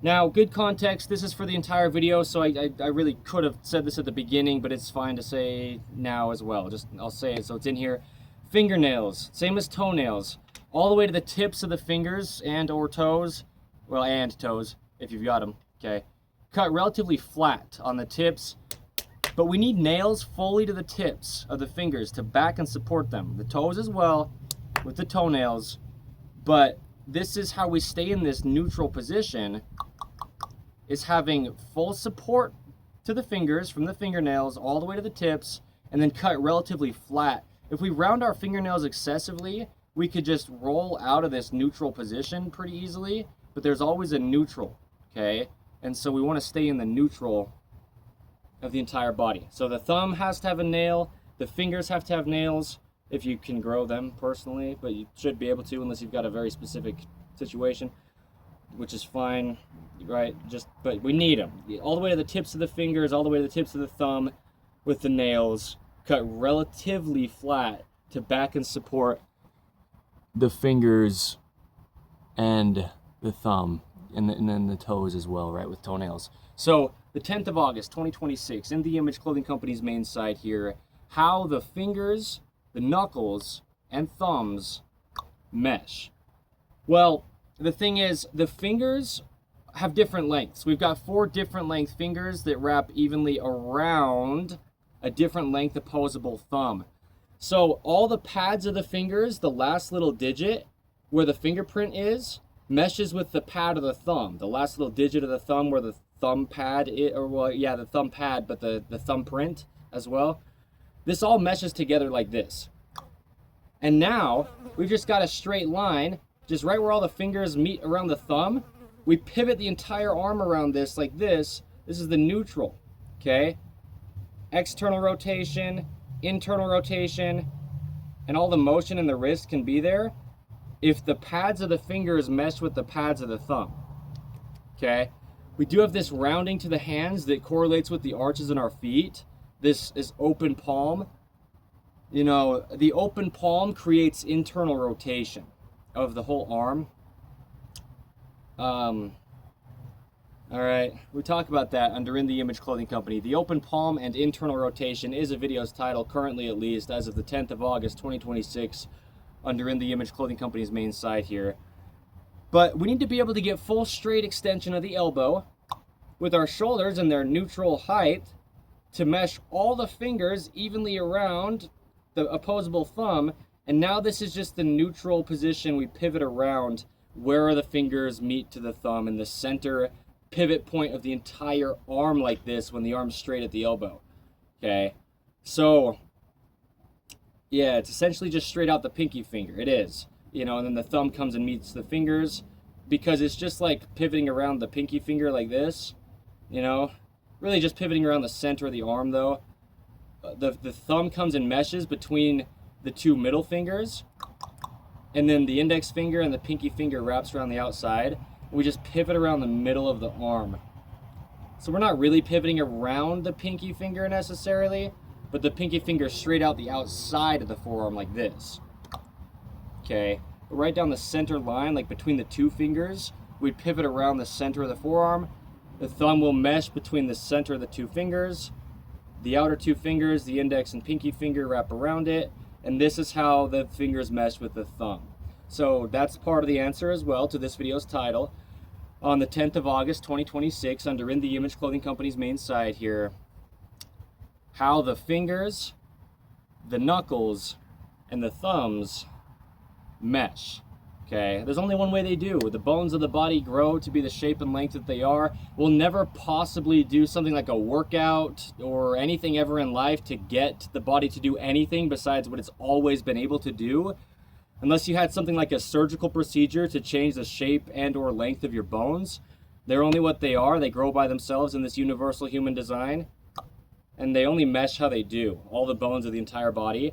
Now, good context, this is for the entire video, so I really could have said this at the beginning, but it's fine to say now as well. I'll say it so it's in here. Fingernails, same as toenails, all the way to the tips of the fingers and or toes, well, and toes, if you've got them, okay? Cut relatively flat on the tips, but we need nails fully to the tips of the fingers to back and support them. The toes as well, with the toenails, but this is how we stay in this neutral position, is having full support to the fingers from the fingernails all the way to the tips, and then cut relatively flat. If we round our fingernails excessively, we could just roll out of this neutral position pretty easily, but there's always a neutral, okay? And so we want to stay in the neutral of the entire body. So the thumb has to have a nail, the fingers have to have nails, if you can grow them personally, but you should be able to unless you've got a very specific situation, which is fine, right? But we need them all the way to the tips of the fingers, all the way to the tips of the thumb, with the nails cut relatively flat to back and support the fingers and the thumb, and then the toes as well, right, with toenails. So the 10th of August 2026, in the Image Clothing Company's main site here, how the fingers, the knuckles, and thumbs mesh. Well, the thing is, the fingers have different lengths. We've got 4 different length fingers that wrap evenly around a different length opposable thumb. So all the pads of the fingers, the last little digit where the fingerprint is, meshes with the pad of the thumb. The last little digit of the thumb where the thumb pad is, or well, yeah, the thumb pad, but the thumbprint as well. This all meshes together like this. And now we've just got a straight line, just right where all the fingers meet around the thumb. We pivot the entire arm around this like this. This is the neutral, okay? External rotation, internal rotation, and all the motion in the wrist can be there if the pads of the fingers mesh with the pads of the thumb, okay? We do have this rounding to the hands that correlates with the arches in our feet. This is open palm. You know, the open palm creates internal rotation of the whole arm. All right, we talk about that under In the Image Clothing Company. The open palm and internal rotation is a video's title, currently at least, as of the 10th of August 2026, under In the Image Clothing Company's main site here. But we need to be able to get full straight extension of the elbow with our shoulders and their neutral height to mesh all the fingers evenly around the opposable thumb. And now this is just the neutral position. We pivot around where the fingers meet to the thumb in the center pivot point of the entire arm like this when the arm's straight at the elbow, okay? So, yeah, it's essentially just straight out the pinky finger. It is, you know, and then the thumb comes and meets the fingers because it's just like pivoting around the pinky finger like this, you know? Really just pivoting around the center of the arm though. The thumb comes and meshes between the 2 middle fingers, and then the index finger and the pinky finger wraps around the outside. We just pivot around the middle of the arm. So we're not really pivoting around the pinky finger necessarily, but the pinky finger straight out the outside of the forearm like this. Okay, right down the center line, like between the 2 fingers, we pivot around the center of the forearm. The thumb will mesh between the center of the 2 fingers. The outer 2 fingers, the index and pinky finger, wrap around it. And this is how the fingers mesh with the thumb. So that's part of the answer as well to this video's title. On the 10th of August 2026, under In the Image Clothing Company's main site here, how the fingers, the knuckles, and the thumbs mesh. Okay, there's only one way they do. The bones of the body grow to be the shape and length that they are. We'll never possibly do something like a workout or anything ever in life to get the body to do anything besides what it's always been able to do, unless you had something like a surgical procedure to change the shape and or length of your bones. They're only what they are. They grow by themselves in this universal human design, and they only mesh how they do. All the bones of the entire body